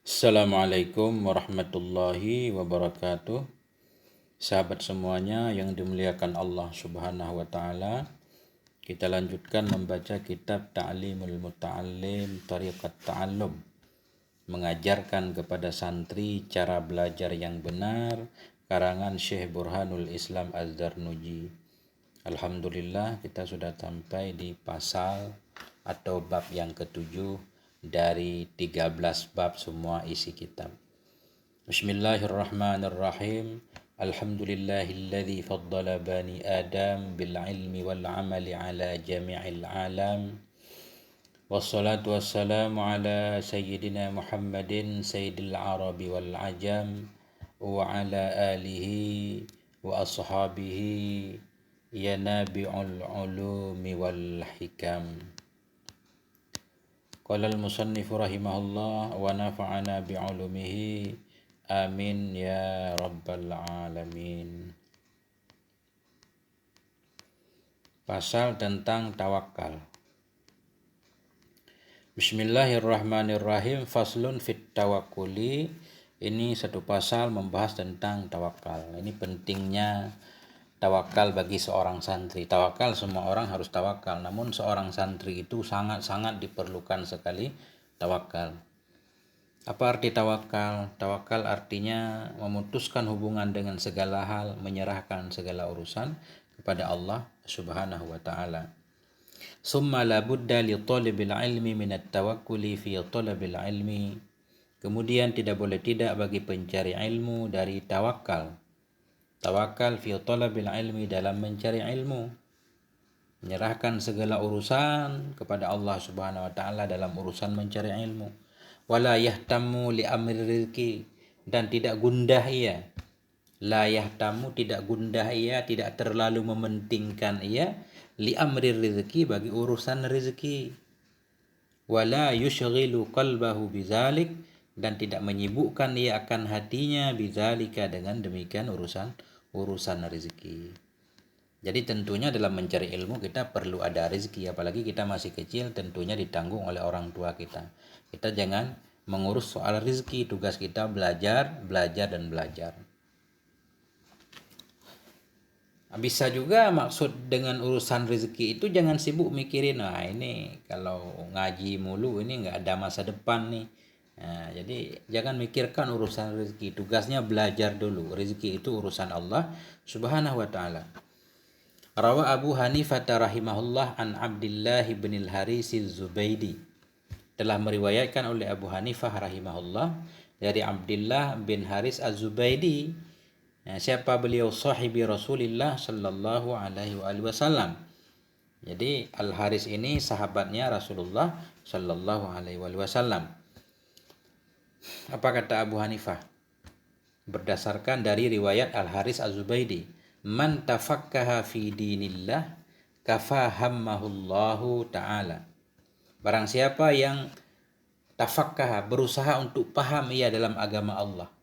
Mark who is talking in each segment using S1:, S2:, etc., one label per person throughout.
S1: Assalamualaikum warahmatullahi wabarakatuh. Sahabat semuanya yang dimuliakan Allah Subhanahu wa taala, kita lanjutkan membaca kitab Ta'limul Muta'allim Tariqat Ta'allum, mengajarkan kepada santri cara belajar yang benar, karangan Syekh Burhanul Islam Az-Zarnuji. Alhamdulillah kita sudah sampai di pasal atau bab yang ketujuh dari 13 bab semua isi kitab. Bismillahirrahmanirrahim. Alhamdulillahilladzi faddala bani Adam bil ilmi wal amali ala jami'il alam. Wassalatu wassalamu ala sayyidina Muhammadin sayyidil arabi wal ajam wa ala alihi wa ashabihi ya nabi'ul ulumi wal hikam. Qala al-musannif rahimahullah wa nafa'ana bi'ulumihi amin ya rabbal alamin. Pasal tentang tawakal. Bismillahirrahmanirrahim. Faslun fit tawakkuli. Ini satu pasal membahas tentang tawakal. Ini pentingnya tawakal bagi seorang santri. Tawakal semua orang harus tawakal, namun seorang santri itu sangat-sangat diperlukan sekali tawakal. Apa arti tawakal? Tawakal artinya memutuskan hubungan dengan segala hal, menyerahkan segala urusan kepada Allah Subhanahu wa taala. Summa la budda li talibil ilmi min at-tawakkuli fi talabil ilmi. Kemudian tidak boleh tidak bagi pencari ilmu dari tawakal. Tawakal fi talabil ilmi, dalam mencari ilmu. Menyerahkan segala urusan kepada Allah Subhanahu wa taala dalam urusan mencari ilmu. Wala yahtammu li amri rizki, dan tidak gundah ia. La yahtammu, tidak gundah ia, tidak terlalu mementingkan ia li amri rizki, bagi urusan rezeki. Wala yushghilu qalbahu bizalik, dan tidak menyibukkan ia akan hatinya bizalika, dengan demikian urusan rezeki. Jadi tentunya dalam mencari ilmu kita perlu ada rezeki, apalagi kita masih kecil, tentunya ditanggung oleh orang tua kita. Kita jangan mengurus soal rezeki, tugas kita belajar dan belajar. Bisa juga maksud dengan urusan rezeki itu jangan sibuk mikirin, nah ini kalau ngaji mulu ini nggak ada masa depan nih. Nah, jadi jangan mikirkan urusan rezeki, tugasnya belajar dulu. Rezeki itu urusan Allah Subhanahu wa taala. Rawa Abu Hanifah rahimahullah an Abdullah bin al-Haris az-Zubaidi. Telah meriwayatkan oleh Abu Hanifah rahimahullah dari Abdullah bin Haris az-Zubaidi. Nah, siapa beliau? Sahibi Rasulullah sallallahu alaihi wasallam. Jadi Al-Haris ini sahabatnya Rasulullah sallallahu alaihi wasallam. Apa kata Abu Hanifah? Berdasarkan dari riwayat Al-Haris az-Zubaidi, man tafakkaha fi dinillah kafahammahullahu ta'ala. Barang siapa yang tafakkaha, berusaha untuk paham ia dalam agama Allah.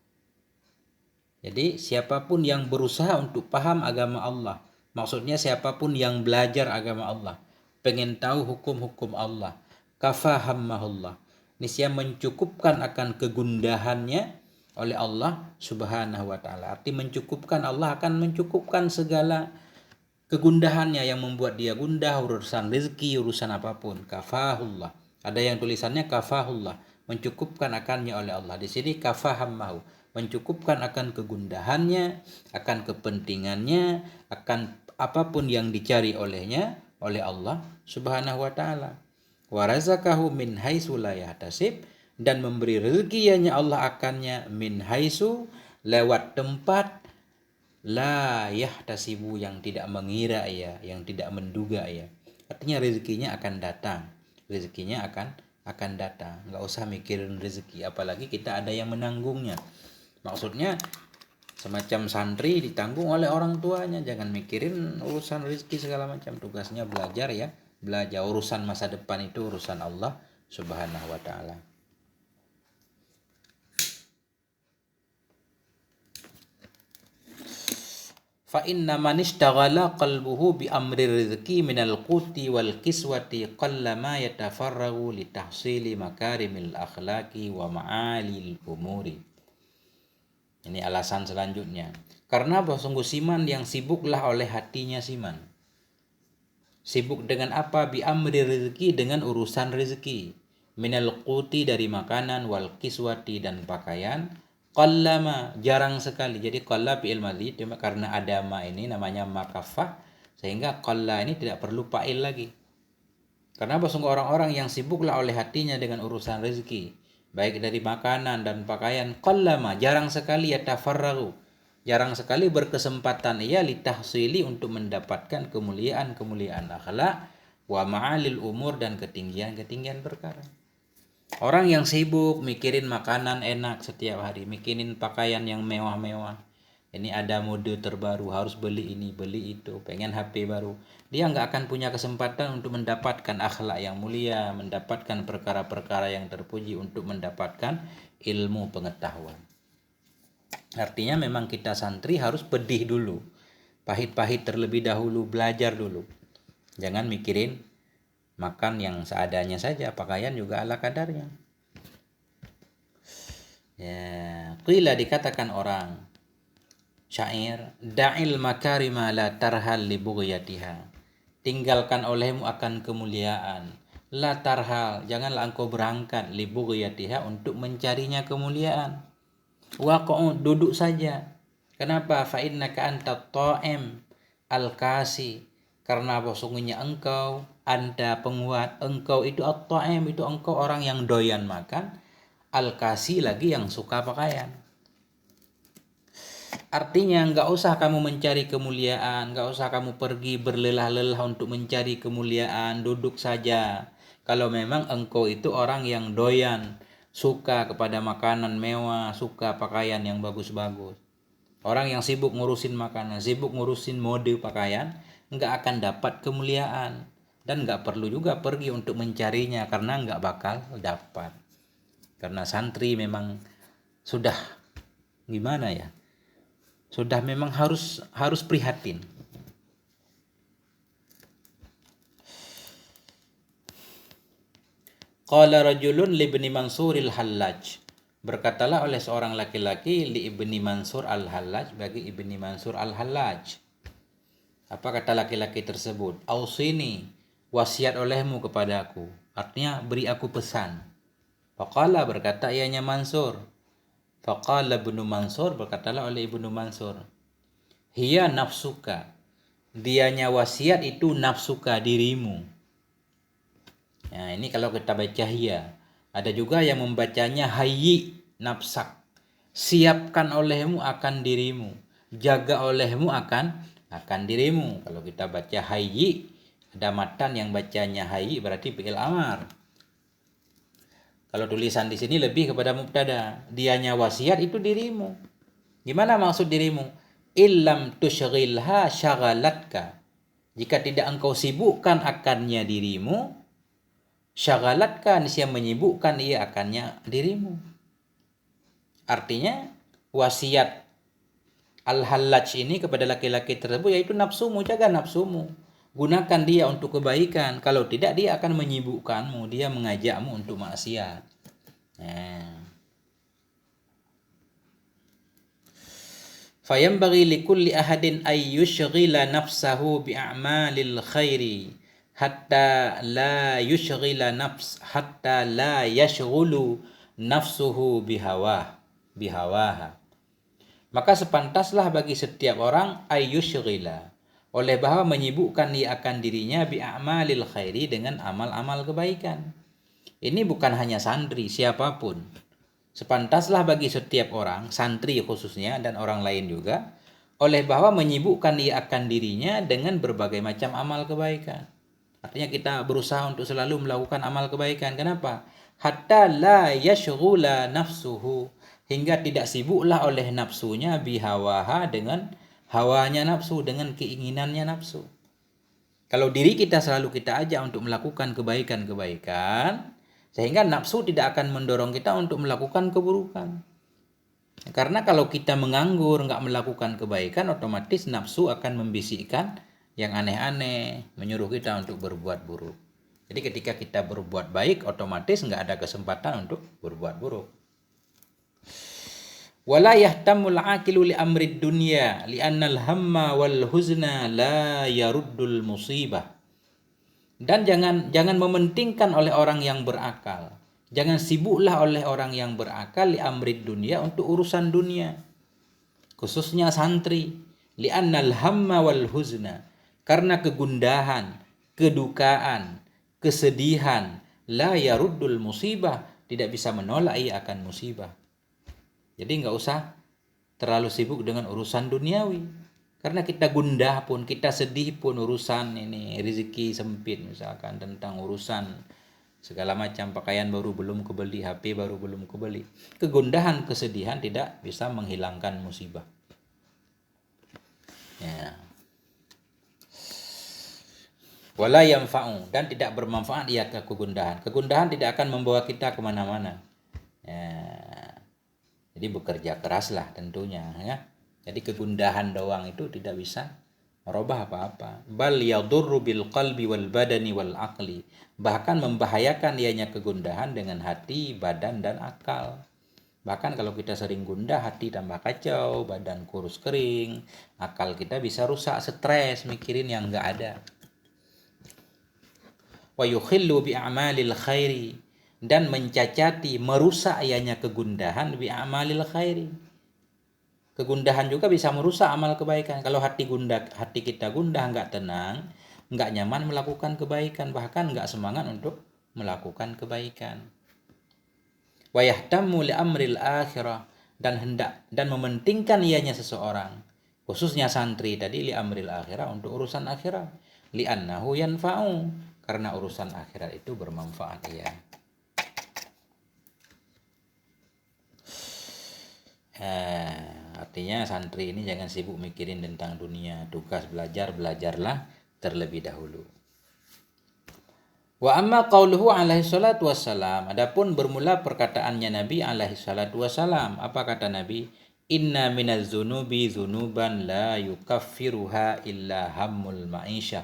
S1: Jadi siapapun yang berusaha untuk paham agama Allah, maksudnya siapapun yang belajar agama Allah, pengen tahu hukum-hukum Allah, kafahammahullah, niscaya mencukupkan akan kegundahannya oleh Allah Subhanahu wa taala. Arti mencukupkan, Allah akan mencukupkan segala kegundahannya yang membuat dia gundah, urusan rezeki, urusan apapun. Kafahullah. Ada yang tulisannya kafahullah, mencukupkan akannya oleh Allah. Di sini kafahammahu, mencukupkan akan kegundahannya, akan kepentingannya, akan apapun yang dicari olehnya oleh Allah Subhanahu wa taala. Wa razaqahu min haitsu la yahtasib, dan memberi rezekinya Allah akannya min haitsu, lewat tempat la yahtasibu, yang tidak mengira ia, yang tidak menduga ia. Artinya rezekinya akan datang. Rezekinya akan datang. Enggak usah mikirin rezeki, apalagi kita ada yang menanggungnya. Maksudnya semacam santri ditanggung oleh orang tuanya, jangan mikirin urusan rezeki segala macam. Tugasnya belajar ya, belajar. Urusan masa depan itu urusan Allah Subhanahu wa taala. Fa inna man ishtaghala qalbuhu bi amri rizqi minal quti wal kiswati qallama yatafarragu li tahsili makarimil akhlaqi wa ma'alil umuri. Ini alasan selanjutnya. Karena sungguh siman yang sibuklah oleh hatinya siman. Sibuk dengan apa? Bi amri rizqi, dengan urusan rezeki. Minal quti, dari makanan, wal kiswati, dan pakaian. Qallama, jarang sekali. Jadi qalla fi'il madhi, cuma karena ada ma ini namanya makafah, sehingga qalla ini tidak perlu fa'il lagi. Karena sungguh orang-orang yang sibuklah oleh hatinya dengan urusan rezeki, baik dari makanan dan pakaian. Qallama, jarang sekali yatafarragu, jarang sekali berkesempatan ia litahsili, untuk mendapatkan kemuliaan-kemuliaan akhlak, wa ma'alil umur, dan ketinggian-ketinggian perkara. Orang yang sibuk mikirin makanan enak setiap hari, mikirin pakaian yang mewah-mewah, ini ada mode terbaru, harus beli ini, beli itu, pengen HP baru, dia nggak akan punya kesempatan untuk mendapatkan akhlak yang mulia, mendapatkan perkara-perkara yang terpuji, untuk mendapatkan ilmu pengetahuan. Artinya memang kita santri harus pedih dulu, pahit-pahit terlebih dahulu, belajar dulu. Jangan mikirin makan yang seadanya saja, pakaian juga ala kadarnya. Ya, qila, dikatakan orang syair, da'il makarima la tarhal li bughyatiha. Tinggalkan olehmu akan kemuliaan. La tarhal, janganlah engkau berangkat, li bughyatiha, untuk mencarinya kemuliaan. Waqa'u, duduk saja. Kenapa? Fa innaka anta ta'im al-kasi, karena sesungguhnya engkau, anda penguat, engkau itu at-ta'im, itu engkau orang yang doyan makan, al-kasi, lagi yang suka pakaian. Artinya nggak usah kamu mencari kemuliaan, nggak usah kamu pergi berlelah-lelah untuk mencari kemuliaan, duduk saja. Kalau memang engkau itu orang yang doyan, suka kepada makanan mewah, suka pakaian yang bagus-bagus. Orang yang sibuk ngurusin makanan, sibuk ngurusin mode pakaian, nggak akan dapat kemuliaan. Dan nggak perlu juga pergi untuk mencarinya, karena nggak bakal dapat. Karena santri memang sudah gimana ya, sudah memang harus prihatin. Qala rajulun li ibni Mansur al-Hallaj, berkatalah oleh seorang laki-laki li ibni Mansur al-Hallaj, bagi ibni Mansur al-Hallaj. Apa kata laki-laki tersebut? Ausini, wasiat olehmu kepadaku, artinya beri aku pesan. Faqala, berkata ianya Mansur. Faqala ibnu Mansur, berkatalah oleh ibnu Mansur, hiya nafsuka, dianya wasiat itu nafsuka, dirimu. Nah, ini kalau kita baca hiya. Ada juga yang membacanya hayyi nafsak, siapkan olehmu akan dirimu, jaga olehmu akan dirimu. Kalau kita baca hayyi, ada matan yang bacanya hayyi, berarti fi'il amar. Kalau tulisan di sini lebih kepada mubtada, dianya wasiat itu dirimu. Gimana maksud dirimu? Illam tushghilha syagalatka, jika tidak engkau sibukkan akannya dirimu, syagalatka, niscaya menyibukkan ia akannya dirimu. Artinya wasiat al-Hallaj ini kepada laki-laki tersebut yaitu nafsumu, jaga nafsumu, gunakan dia untuk kebaikan. Kalau tidak, dia akan menyibukkanmu, dia mengajakmu untuk maksiat. Fayambaghi likulli ahadin ay yushghila nafsahu bi'a'malil khairi hatta la yashghulu nafsuhu bihawaha. Maka sepantaslah bagi setiap orang ayyushghila, oleh bahwa menyibukkan ia akan dirinya bi'a'malil khairi, dengan amal-amal kebaikan. Ini bukan hanya santri, siapapun. Sepantaslah bagi setiap orang, santri khususnya dan orang lain juga, oleh bahwa menyibukkan ia akan dirinya dengan berbagai macam amal kebaikan. Artinya kita berusaha untuk selalu melakukan amal kebaikan. Kenapa? Hatta la yashghula nafsuhu, hingga tidak sibuklah oleh nafsunya bihawaha, dengan hawanya nafsu, dengan keinginannya nafsu. Kalau diri kita selalu kita ajak untuk melakukan kebaikan-kebaikan, sehingga nafsu tidak akan mendorong kita untuk melakukan keburukan. Karena kalau kita menganggur, nggak melakukan kebaikan, otomatis nafsu akan membisikkan yang aneh-aneh, menyuruh kita untuk berbuat buruk. Jadi ketika kita berbuat baik, otomatis nggak ada kesempatan untuk berbuat buruk. Wala yahtamul aqilu li amrid dunya li'annal hamma wal huzna la yaruddul musibah. Dan jangan mementingkan oleh orang yang berakal. Jangan sibuklah oleh orang yang berakal li amrid dunia untuk urusan dunia. Khususnya santri. Li'annal hamma wal huzna. Karena kegundahan, kedukaan, kesedihan. La yaruddul musibah. Tidak bisa menolak ia akan musibah. Jadi nggak usah terlalu sibuk dengan urusan duniawi. Karena kita gundah pun, kita sedih pun urusan ini rezeki sempit misalkan, tentang urusan segala macam, pakaian baru belum kebeli, HP baru belum kebeli. Kegundahan, kesedihan tidak bisa menghilangkan musibah. Ya. Wala yanfa'u, dan tidak bermanfaat ia kegundahan. Kegundahan tidak akan membawa kita kemana-mana. Ya. Jadi bekerja keraslah tentunya, ya. Jadi kegundahan doang itu tidak bisa merubah apa-apa. Bal yadurru bil qalbi wal badani wal aqli. Bahkan membahayakan ianya kegundahan dengan hati, badan dan akal. Bahkan kalau kita sering gundah, hati tambah kacau, badan kurus kering, akal kita bisa rusak, stres, mikirin yang enggak ada. Wa yukhillu bi a'malil khairi, dan mencacati, merusak ianya kegundahan bi a'malil khairi. Kegundahan juga bisa merusak amal kebaikan. Kalau hati kita gundah, nggak tenang, nggak nyaman melakukan kebaikan, bahkan nggak semangat untuk melakukan kebaikan. Wa yahtammu li amril akhirah, dan mementingkan ianya seseorang, khususnya santri tadi, li amril akhirah, untuk urusan akhirat. Li annahu yanfa'u, karena urusan akhirat itu bermanfaat ya. Artinya santri ini jangan sibuk mikirin tentang dunia, tugas belajarlah terlebih dahulu. Wa amma qauluhu alaihi salatu wassalam, adapun bermula perkataannya Nabi alaihi salatu wassalam, apa kata Nabi? Inna minaz zunubi zunuban la yukaffiruha illa hammul ma'isyah.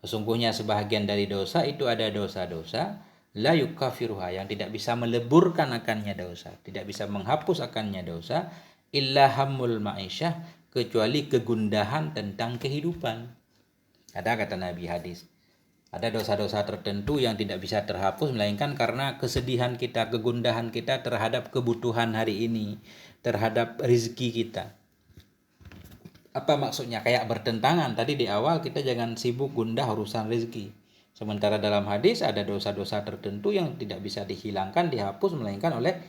S1: Sesungguhnya sebahagian dari dosa itu ada dosa-dosa la yukaffiruha, yang tidak bisa meleburkan akannya dosa, tidak bisa menghapus akannya dosa, illa hammul ma'isyah, kecuali kegundahan tentang kehidupan. Ada kata Nabi hadis, ada dosa-dosa tertentu yang tidak bisa terhapus melainkan karena kesedihan kita, kegundahan kita terhadap kebutuhan hari ini, terhadap rezeki kita. Apa maksudnya? Kayak bertentangan. Tadi di awal kita jangan sibuk gundah urusan rezeki. Sementara dalam hadis ada dosa-dosa tertentu yang tidak bisa dihilangkan, dihapus melainkan oleh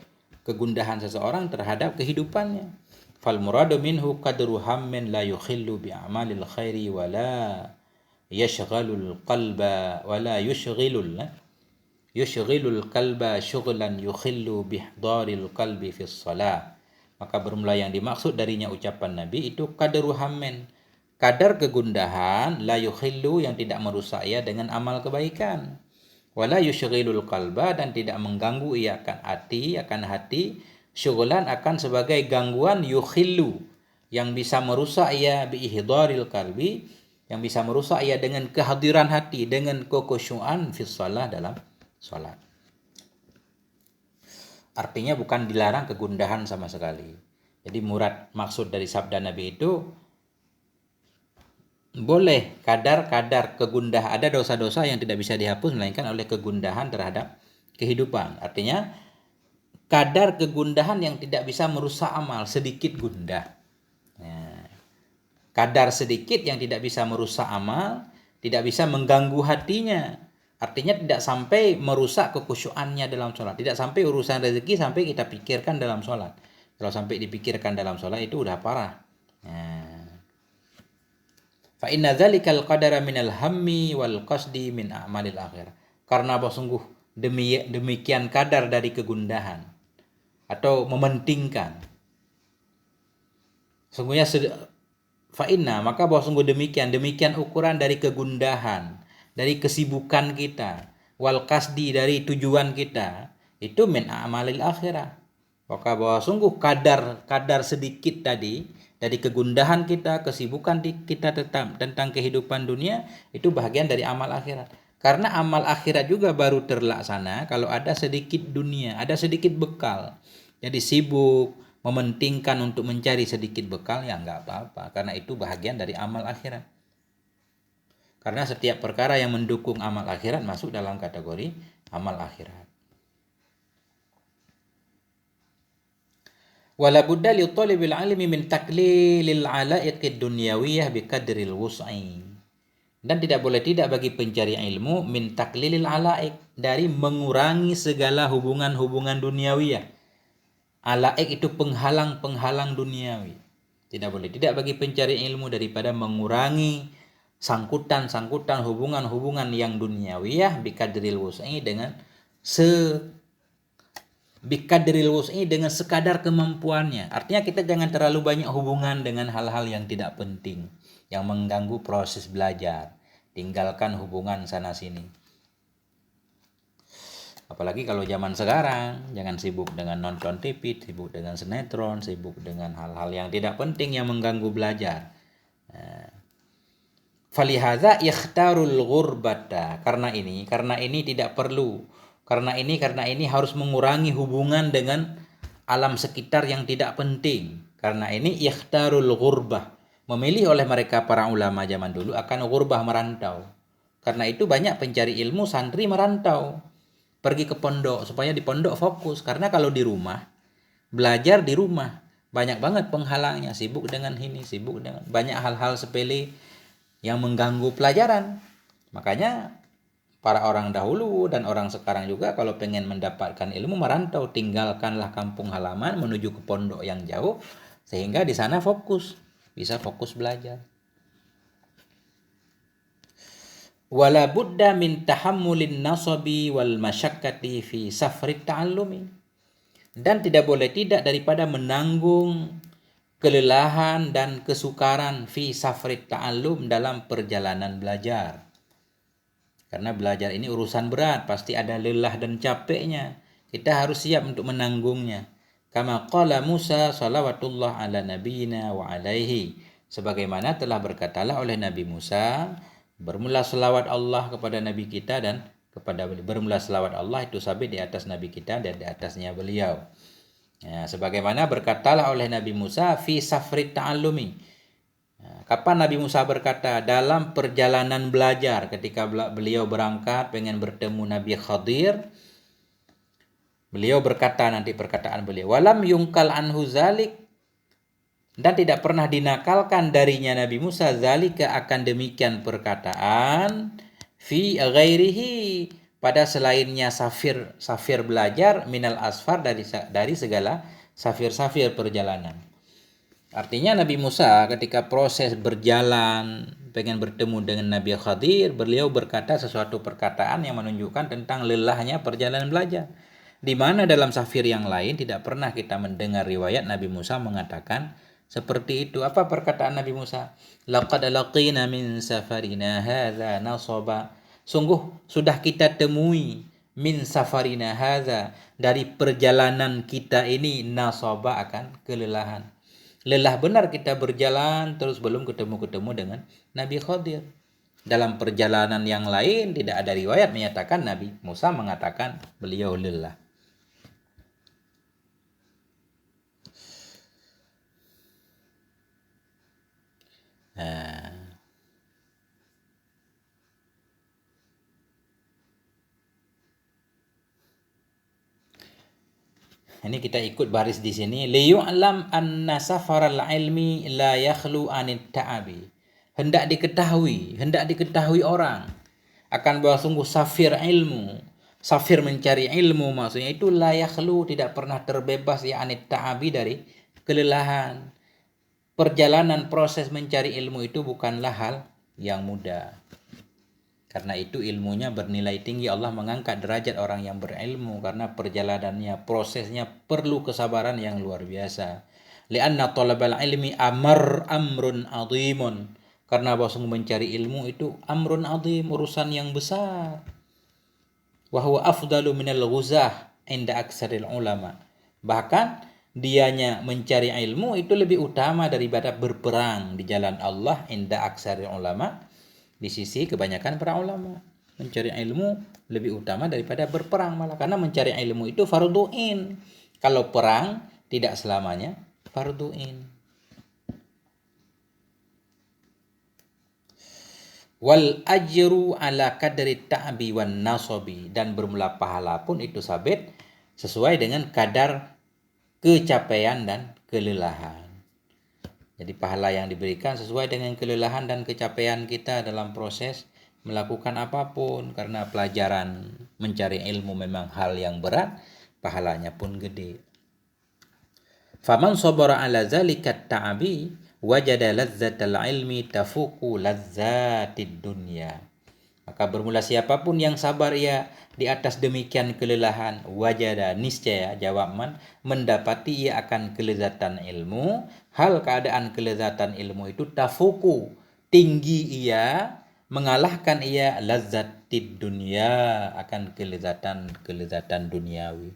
S1: kegundahan seseorang terhadap kehidupannya. Fal muradu minhu qadru hammin la yukhillu bi a'malil khairi wa la yashghalul qalba wa la yushghilul qalba syughlan yukhillu bihdaril qalbi fis shalah. Maka bermula yang dimaksud darinya ucapan Nabi itu qadru hammin, kadar kegundahan, la yukhillu, yang tidak merusak ia dengan amal kebaikan, wala yushghilul qalba, dan tidak mengganggu ia akan hati, syughlan, akan sebagai gangguan, yukhillu, yang bisa merusak ia bi ihdaril qalbi, yang bisa merusak ia dengan kehadiran hati, dengan kekhusyuan fi shalah, dalam salat. Artinya bukan dilarang kegundahan sama sekali. Jadi maksud dari sabda Nabi itu boleh kadar kegundahan. Ada dosa-dosa yang tidak bisa dihapus melainkan oleh kegundahan terhadap kehidupan. Artinya kadar kegundahan yang tidak bisa merusak amal, sedikit gundah. Kadar sedikit yang tidak bisa merusak amal, tidak bisa mengganggu hatinya. Artinya tidak sampai merusak kekhusyuannya dalam sholat. Tidak sampai urusan rezeki sampai kita pikirkan dalam sholat. Kalau sampai dipikirkan dalam sholat itu udah parah. Fa inna dzalikal qadara minal hammi wal qasdi min a'malil akhirah. Karena sungguh demikian kadar dari kegundahan atau mementingkan. Sungguhnya fa inna, maka sungguh demikian ukuran dari kegundahan, dari kesibukan kita, wal qasdi, dari tujuan kita, itu min a'malil akhirah, Maka bahwa sungguh kadar sedikit tadi dari kegundahan kita, kesibukan kita tentang kehidupan dunia itu bagian dari amal akhirat. Karena amal akhirat juga baru terlaksana kalau ada sedikit dunia, ada sedikit bekal. Jadi sibuk, mementingkan untuk mencari sedikit bekal ya nggak apa-apa. Karena itu bagian dari amal akhirat. Karena setiap perkara yang mendukung amal akhirat masuk dalam kategori amal akhirat. Wala budda li talibil ilmi min taklilil alaiqid dunyawiyah biqadril wus'i. Dan tidak boleh tidak bagi pencari ilmu min taklilil alaiq, dari mengurangi segala hubungan-hubungan duniawiyah. Alaiq itu penghalang-penghalang duniawi. Tidak boleh tidak bagi pencari ilmu daripada mengurangi sangkutan-sangkutan hubungan-hubungan yang duniawiyah biqadril wus'i dengan dengan sekadar kemampuannya. Artinya kita jangan terlalu banyak hubungan dengan hal-hal yang tidak penting, yang mengganggu proses belajar. Tinggalkan hubungan sana sini. Apalagi kalau zaman sekarang, jangan sibuk dengan nonton TV, sibuk dengan sinetron, sibuk dengan hal-hal yang tidak penting yang mengganggu belajar. Falihadza ikhtarul ghurbata. Karena ini tidak perlu. Karena ini harus mengurangi hubungan dengan alam sekitar yang tidak penting. Karena ini ikhtarul ghurbah. Memilih oleh mereka para ulama zaman dulu akan ghurbah, merantau. Karena itu banyak pencari ilmu santri merantau. Pergi ke pondok supaya di pondok fokus. Karena kalau di rumah, belajar di rumah, banyak banget penghalangnya. Sibuk dengan ini, sibuk dengan banyak hal-hal sepele yang mengganggu pelajaran. Makanya para orang dahulu dan orang sekarang juga kalau pengen mendapatkan ilmu merantau, tinggalkanlah kampung halaman menuju ke pondok yang jauh sehingga di sana bisa fokus belajar. Wala budda min tahammulin nasabi wal masyaqqati fi safrit ta'allumi. Dan tidak boleh tidak daripada menanggung kelelahan dan kesukaran fi safrit ta'allum dalam perjalanan belajar. Karena belajar ini urusan berat, pasti ada lelah dan capeknya. Kita harus siap untuk menanggungnya. Kama qala Musa salawatullah ala nabiyina wa alaihi. Sebagaimana telah berkatalah oleh Nabi Musa, bermula selawat Allah kepada Nabi kita dan kepada beliau. Bermula selawat Allah itu sabit di atas Nabi kita dan di atasnya beliau. Ya, sebagaimana berkatalah oleh Nabi Musa fi safrit ta'allumi. Kapan Nabi Musa berkata? Dalam perjalanan belajar, ketika beliau berangkat pengen bertemu Nabi Khadir, beliau berkata, nanti perkataan beliau, walam yungkal anhu zalik, dan tidak pernah dinakalkan darinya Nabi Musa zalika akan demikian perkataan fi ghairihi, pada selainnya safir belajar minal asfar, dari segala safir perjalanan. Artinya Nabi Musa ketika proses berjalan pengen bertemu dengan Nabi Khadir, beliau berkata sesuatu perkataan yang menunjukkan tentang lelahnya perjalanan belajar. Di mana dalam safir yang lain tidak pernah kita mendengar riwayat Nabi Musa mengatakan seperti itu. Apa perkataan Nabi Musa? Laqad laqina min safarina hadza nasaba. Sungguh sudah kita temui min safarina hadza, dari perjalanan kita ini, nasaba, akan kelelahan. Lelah benar kita berjalan terus belum ketemu dengan Nabi Khadir. Dalam perjalanan yang lain tidak ada riwayat menyatakan Nabi Musa mengatakan beliau lelah. Ini kita ikut baris di sini. Liyu'lam anna safaral ilmi la yakhlu anit ta'abi. Hendak diketahui orang akan bahwa sungguh safir mencari ilmu maksudnya itu la yakhlu, tidak pernah terbebas ya anit ta'abi, dari kelelahan. Perjalanan proses mencari ilmu itu bukanlah hal yang mudah. Karena itu ilmunya bernilai tinggi. Allah mengangkat derajat orang yang berilmu karena perjalanannya, prosesnya perlu kesabaran yang luar biasa. Lianna talabal ilmi amrun azimun. Karena bahwa mencari ilmu itu amrun azim, urusan yang besar. Wa huwa afdalu minal ghuzah inda aksaril ulama. Bahkan dianya mencari ilmu itu lebih utama daripada berperang di jalan Allah inda aksari ulama, di sisi kebanyakan para ulama. Mencari ilmu lebih utama daripada berperang malah, karena mencari ilmu itu fardhu'in. Kalau perang tidak selamanya fardhu'in. Wal ajru ala kadri ta'bi wan nasabi, dan bermula pahala pun itu sabit sesuai dengan kadar kecapaian dan kelelahan. Jadi pahala yang diberikan sesuai dengan kelelahan dan kecapaian kita dalam proses melakukan apapun, karena pelajaran mencari ilmu memang hal yang berat, pahalanya pun gede. Faman sabara ala zalika ta'abi wajada lazzatal ilmi tafuku lazzatid dunya. Maka bermula siapapun yang sabar ia di atas demikian kelelahan, wajada niscaya jawab man, mendapati ia akan kelezatan ilmu, hal keadaan kelezatan ilmu itu tafuku, tinggi ia, mengalahkan ia lazzatid dunya, akan kelezatan duniawi.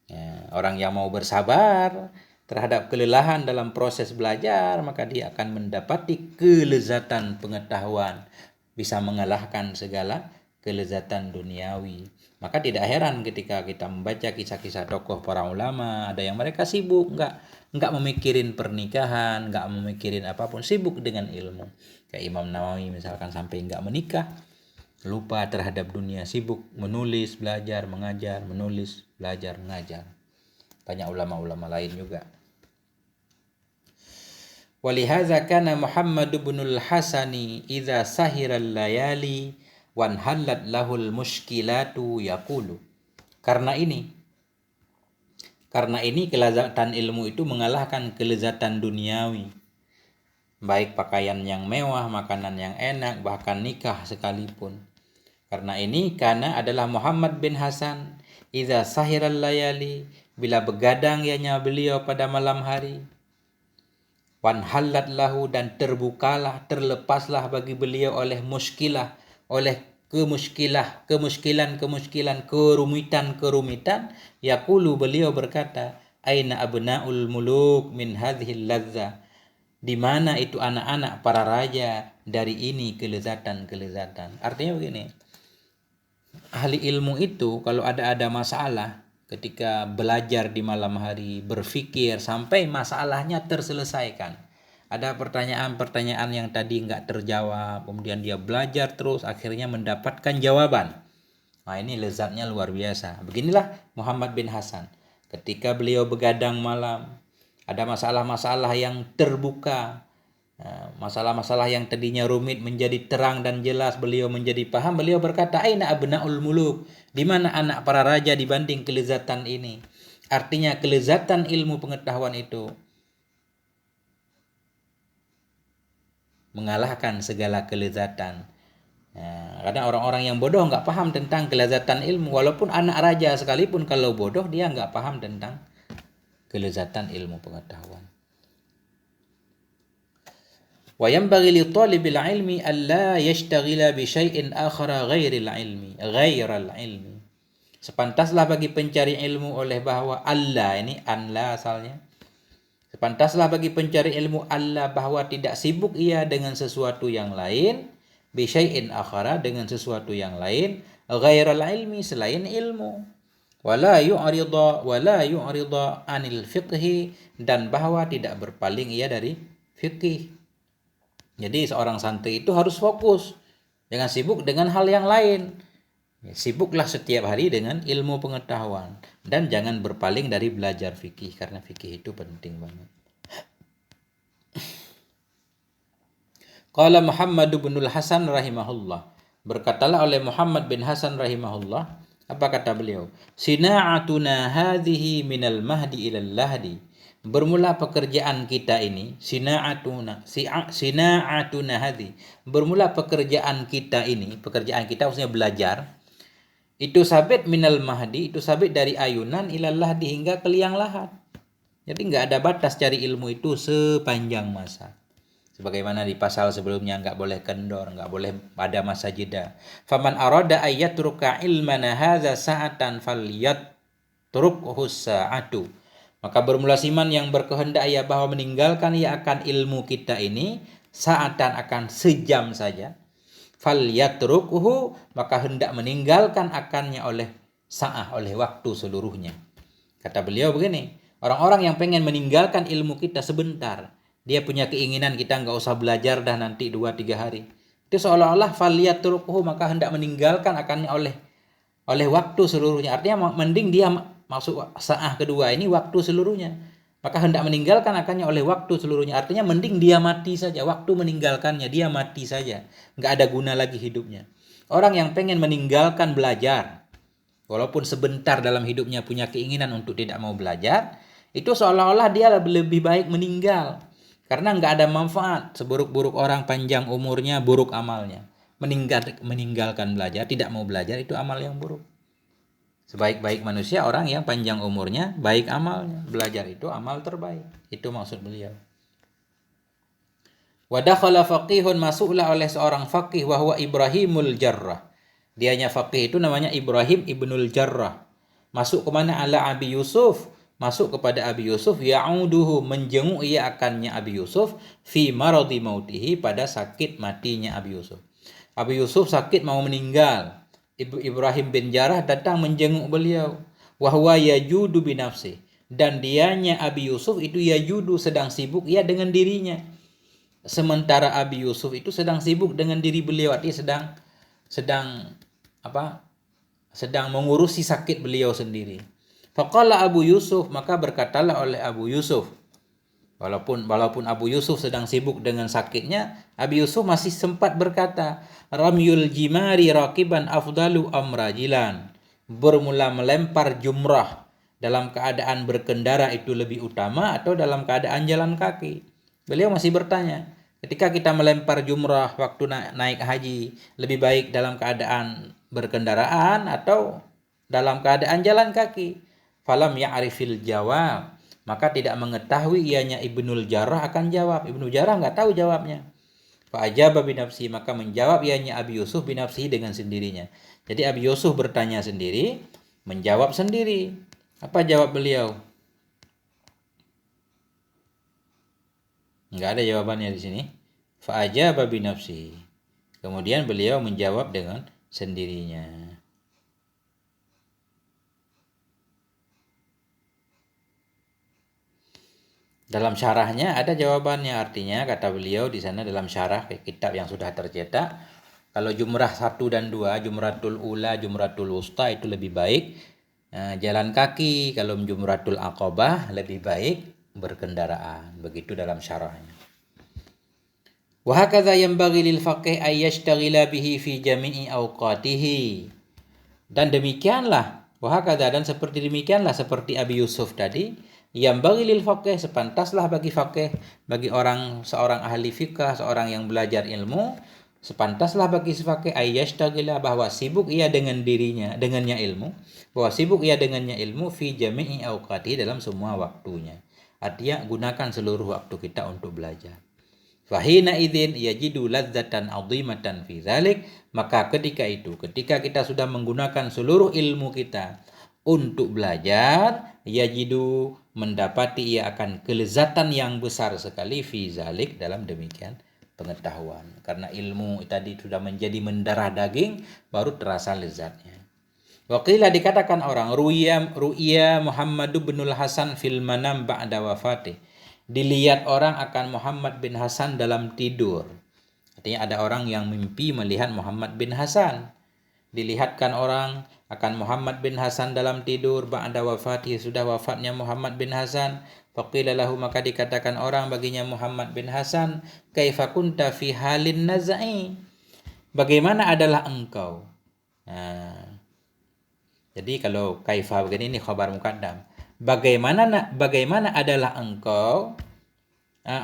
S1: Ya, orang yang mau bersabar terhadap kelelahan dalam proses belajar, maka dia akan mendapati kelezatan pengetahuan, bisa mengalahkan segala kelezatan duniawi. Maka tidak heran ketika kita membaca kisah-kisah tokoh para ulama, ada yang mereka sibuk, enggak memikirin pernikahan, enggak memikirin apapun, sibuk dengan ilmu. Kayak Imam Nawawi misalkan sampai enggak menikah, lupa terhadap dunia, sibuk menulis, belajar, mengajar, menulis, belajar, mengajar. Banyak ulama-ulama lain juga. Walihaza kana Muhammad bin al-Hasani idza sahira al-layali wan halat lahul muskilatu yaqulu. Karena ini kelezatan ilmu itu mengalahkan kelezatan duniawi. Baik pakaian yang mewah, makanan yang enak, bahkan nikah sekalipun. Karena ini karena adalah Muhammad bin Hasan idza sahiral layali, bila begadang ianya beliau pada malam hari, wan halat lahu, dan terbukalah, terlepaslah bagi beliau oleh muskilah, oleh kemuskilan, kerumitan, yaqulu, beliau berkata, aina abnaul muluk min hadhil ladza, di mana itu anak-anak para raja dari ini kelezatan. Artinya begini, ahli ilmu itu kalau ada masalah ketika belajar di malam hari, berpikir sampai masalahnya terselesaikan. Ada pertanyaan-pertanyaan yang tadi enggak terjawab, kemudian dia belajar terus, akhirnya mendapatkan jawaban. Nah, ini lezatnya luar biasa. Beginilah Muhammad bin Hasan. Ketika beliau begadang malam, ada masalah-masalah yang terbuka, masalah-masalah yang tadinya rumit menjadi terang dan jelas, beliau menjadi paham. Beliau berkata, aina abnaul muluk, di mana anak para raja dibanding kelezatan ini. Artinya kelezatan ilmu pengetahuan itu mengalahkan segala kelezatan. Kadang orang-orang yang bodoh nggak paham tentang kelezatan ilmu, walaupun anak raja sekalipun kalau bodoh dia nggak paham tentang kelezatan ilmu pengetahuan. Wa yanbaghi li talibil ilmi alla yashtaghila bi syai'in akhara ghairal ilmi. Sepantaslah bagi pencari ilmu oleh bahwa Allah, ini anla asalnya. Sepantaslah bagi pencari ilmu Allah bahwa tidak sibuk ia dengan sesuatu yang lain, bi syai'in akhara, dengan sesuatu yang lain, ghairal ilmi, selain ilmu. Wala yu'rida anil fiqhi, dan bahwa tidak berpaling ia dari fikih. Jadi seorang santri itu harus fokus, jangan sibuk dengan hal yang lain. Sibuklah setiap hari dengan ilmu pengetahuan, dan jangan berpaling dari belajar fikih, karena fikih itu penting banget. Qala Muhammad bin Hasan rahimahullah, berkatalah oleh Muhammad bin Hasan rahimahullah, apa kata beliau? Sina'atuna hadhihi minal mahdi ilal lahdi. Bermula pekerjaan kita ini, sina'atuna hadhi. Bermula pekerjaan kita maksudnya belajar. Itu sabit minal mahdi, itu sabit dari ayunan ilal lahdi, hingga ke liang lahat. Jadi enggak ada batas cari ilmu itu sepanjang masa. Sebagaimana di pasal sebelumnya, enggak boleh kendor, enggak boleh pada masa jeda. Faman arada ayyatruka ilmana hadza sa'atan falyat turukhu sa'atu. Maka bermula siman yang berkehendak ia bahwa meninggalkan ia akan ilmu kita ini saatan akan sejam saja. Falyatrukuhu, maka hendak meninggalkan akannya oleh sa'ah, oleh waktu seluruhnya. Kata beliau begini, orang-orang yang pengen meninggalkan ilmu kita sebentar, dia punya keinginan kita nggak usah belajar dah nanti 2-3 hari. Itu seolah-olah falyatrukuhu, maka hendak meninggalkan akannya oleh waktu seluruhnya. Artinya mending dia masuk sa'ah kedua ini waktu seluruhnya. Maka hendak meninggalkan akannya oleh waktu seluruhnya. Artinya mending dia mati saja. Waktu meninggalkannya, dia mati saja. Nggak ada guna lagi hidupnya. Orang yang pengen meninggalkan belajar, walaupun sebentar dalam hidupnya punya keinginan untuk tidak mau belajar, itu seolah-olah dia lebih baik meninggal. Karena nggak ada manfaat. Seburuk-buruk orang panjang umurnya, buruk amalnya. Meninggalkan belajar, tidak mau belajar, itu amal yang buruk. Sebaik-baik manusia orang yang panjang umurnya, baik amalnya. Belajar itu amal terbaik. Itu maksud beliau. Wa dakhala faqihun, masuklah oleh seorang faqih wa huwa Ibrahimul Jarrah. Dianya faqih itu namanya Ibrahim ibnul Jarrah. Masuk ke mana? Ala Abi Yusuf. Masuk kepada Abi Yusuf, ya'uduhu, menjenguk ia akannya Abi Yusuf fi maradi mautihi, pada sakit matinya Abi Yusuf. Abi Yusuf sakit mau meninggal. Ibrahim bin Jarrah datang menjenguk beliau. Wahwa yajudu binafsi, dan dianya Abi Yusuf itu yajudu, sedang sibuk ia dengan dirinya. Sementara Abi Yusuf itu sedang sibuk dengan diri beliau, artinya sedang mengurusi sakit beliau sendiri. Faqala Abu Yusuf, maka berkatalah oleh Abu Yusuf, walaupun Abu Yusuf sedang sibuk dengan sakitnya, Abi Yusuf masih sempat berkata, ramyul jimari raqiban afdalu amrajilan, bermula melempar jumrah dalam keadaan berkendara itu lebih utama atau dalam keadaan jalan kaki. Beliau masih bertanya, ketika kita melempar jumrah waktu naik haji, lebih baik dalam keadaan berkendaraan atau dalam keadaan jalan kaki? Falam ya'rifil jawab, maka tidak mengetahui ianya Ibnul Jarrah akan jawab. Ibnu Jarrah nggak tahu jawabnya. Fa'ajaba binafsi, maka menjawab ianya Abi Yusuf binafsi, dengan sendirinya. Jadi Abi Yusuf bertanya sendiri, menjawab sendiri. Apa jawab beliau? Nggak ada jawabannya di sini. Fa'ajaba binafsi. Kemudian beliau menjawab dengan sendirinya. Dalam syarahnya ada jawabannya, artinya kata beliau di sana dalam syarah kitab yang sudah tercetak, kalau jumrah 1 dan 2, jumratul ula, jumratul wusta itu lebih baik jalan kaki, kalau jumratul aqabah lebih baik berkendaraan. Begitu dalam syarahnya. Wa hakadha yanbaghi lil faqih ay yashtaghila bihi fi jami'i awqatihi. Dan demikianlah, wa hakadha, dan seperti demikianlah, seperti Abi Yusuf tadi, yang bagi lil faqih, sepantaslah bagi faqih, bagi seorang ahli fikah, seorang yang belajar ilmu, sepantaslah bagi faqih ayyashtagila, bahwa sibuk ia dengannya ilmu, bahwa sibuk ia dengannya ilmu fi jami'i awqati, dalam semua waktunya. Artinya gunakan seluruh waktu kita untuk belajar. Fahina idzin yajidu ladzatan 'azimatan fi dzalik, maka ketika kita sudah menggunakan seluruh ilmu kita untuk belajar, yajidu, mendapati ia akan kelezatan yang besar sekali fi zalik, dalam demikian pengetahuan. Karena ilmu tadi sudah menjadi mendarah daging, baru terasa lezatnya. Waqila, dikatakan orang, ru'ya Muhammad bin Hasan fil manam ba'da wafatih, dilihat orang akan Muhammad bin Hasan dalam tidur. Artinya ada orang yang mimpi melihat Muhammad bin Hasan. Dilihatkan orang akan Muhammad bin Hasan dalam tidur ba'da wafatih, sudah wafatnya Muhammad bin Hasan. Faqila lahu, maka dikatakan orang baginya Muhammad bin Hasan, kaifa kunta fi halin nazai, bagaimana adalah engkau. Jadi kalau kaifa begini, ini khabar muqaddam. Bagaimana adalah engkau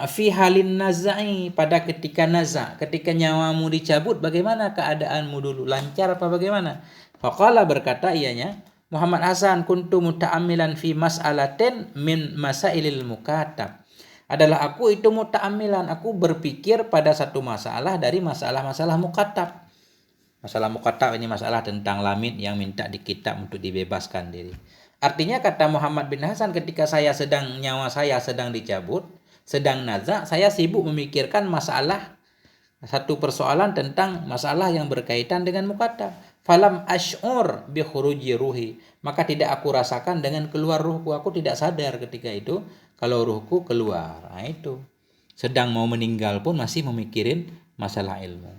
S1: fi halin nazai, pada ketika naza, ketika nyawamu dicabut, bagaimana keadaanmu dulu, lancar apa bagaimana? Faqala, berkata ianya Muhammad Hasan, kuntu muta'ammilan fi mas'alatin min masailil mukatab, adalah aku itu muta'ammilan, aku berpikir pada satu masalah dari masalah-masalah mukatab. Masalah mukatab ini masalah tentang lamid yang minta di kitab untuk dibebaskan diri. Artinya kata Muhammad bin Hasan, ketika nyawa saya sedang dicabut, sedang naza, saya sibuk memikirkan masalah satu persoalan tentang masalah yang berkaitan dengan mukatab. Falam ash'ur bi khuruji ruhi, maka tidak aku rasakan dengan keluar ruhku. Aku tidak sadar ketika itu kalau ruhku keluar. Nah itu. Sedang mau meninggal pun masih memikirin masalah ilmu.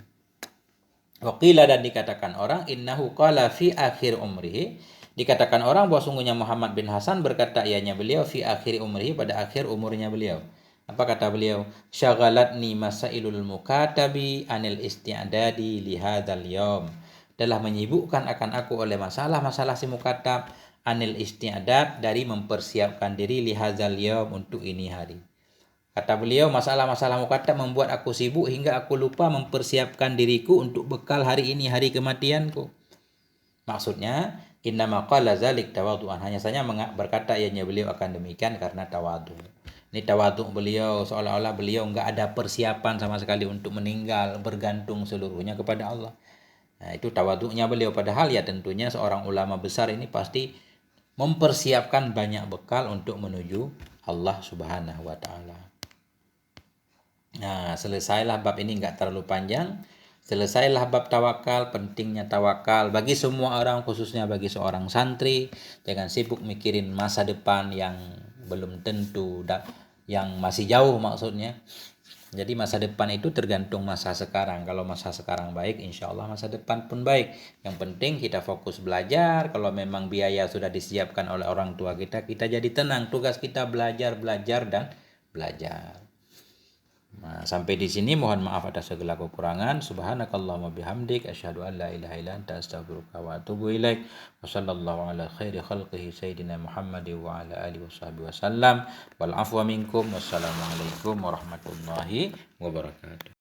S1: Waqila, dan dikatakan orang, innahu qala fi akhir umrihi, dikatakan orang bahwa sungguhnya Muhammad bin Hasan berkata ianya beliau fi akhir umrihi, pada akhir umurnya beliau. Apa kata beliau? Syaghalatni masailul mukatabi anil isti'dadi li hadzal yaum. Telah menyibukkan akan aku oleh masalah-masalah si mukatab, anil isti'dad, dari mempersiapkan diri li hadzal yaum, untuk ini hari. Kata beliau, masalah-masalah mukatab membuat aku sibuk hingga aku lupa mempersiapkan diriku untuk bekal hari ini, hari kematianku. Maksudnya, innama qala zalik tawadu'an, hanya saja berkata ianya beliau akan demikian karena tawadu. Ini tawadu beliau, seolah-olah beliau enggak ada persiapan sama sekali untuk meninggal, bergantung seluruhnya kepada Allah. Nah, itu tawadunya beliau, padahal ya tentunya seorang ulama besar ini pasti mempersiapkan banyak bekal untuk menuju Allah Subhanahu wa taala. Nah, selesailah bab ini, enggak terlalu panjang. Selesailah bab tawakal, pentingnya tawakal bagi semua orang, khususnya bagi seorang santri. Jangan sibuk mikirin masa depan yang belum tentu, yang masih jauh maksudnya. Jadi masa depan itu tergantung masa sekarang. Kalau masa sekarang baik, insya Allah masa depan pun baik. Yang penting kita fokus belajar. Kalau memang biaya sudah disiapkan oleh orang tua kita, kita jadi tenang. Tugas kita belajar, dan belajar. Nah, sampai di sini mohon maaf atas segala kekurangan. Subhanakallahumma bihamdik, asyhadu an la ilaha illa anta, astaghfiruka wa atubu ilaik. Wassallallahu ala khairi khalqihi sayyidina Muhammad wa ala alihi washabbihi wasallam. Wal afwa minkum. Wassalamualaikum warahmatullahi wabarakatuh.